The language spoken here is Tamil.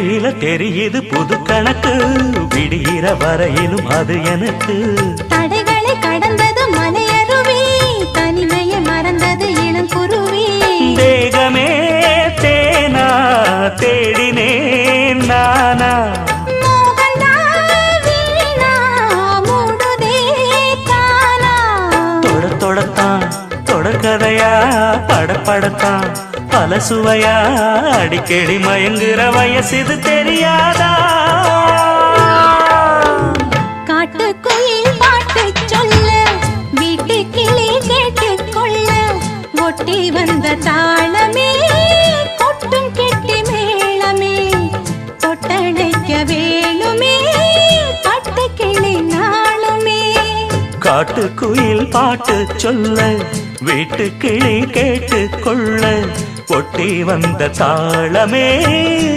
விழியில தெரியுது புது கணக்கு, விடிகிற வரையிலும் அது எனக்கு. தடைகளை கடந்தது மலையருவி, தனிமையை மறந்தது இளங்குருவி. தேகமே தேனா தேடினேன் நானா, தொடர்கதையா படப்படத்தான் பல சுவையா, அடிக்கடி மயங்குற வயசு தெரியாதா? காட்டுக்குயில் பாட்டு சொல்ல, வீட்டு கிளி கேட்டுக்கொள்ள, ஒட்டி வந்த தாளமே கொட்டும் கெட்டி மேளமே, தொட்டணைக்க வேணுமே பட்டு கிளி நாளுமே. காட்டுக்குயில் பாட்டு சொல்ல, வீட்டு கிளி கேட்டுக்கொள்ள, ஒட்டி வந்த தாளமே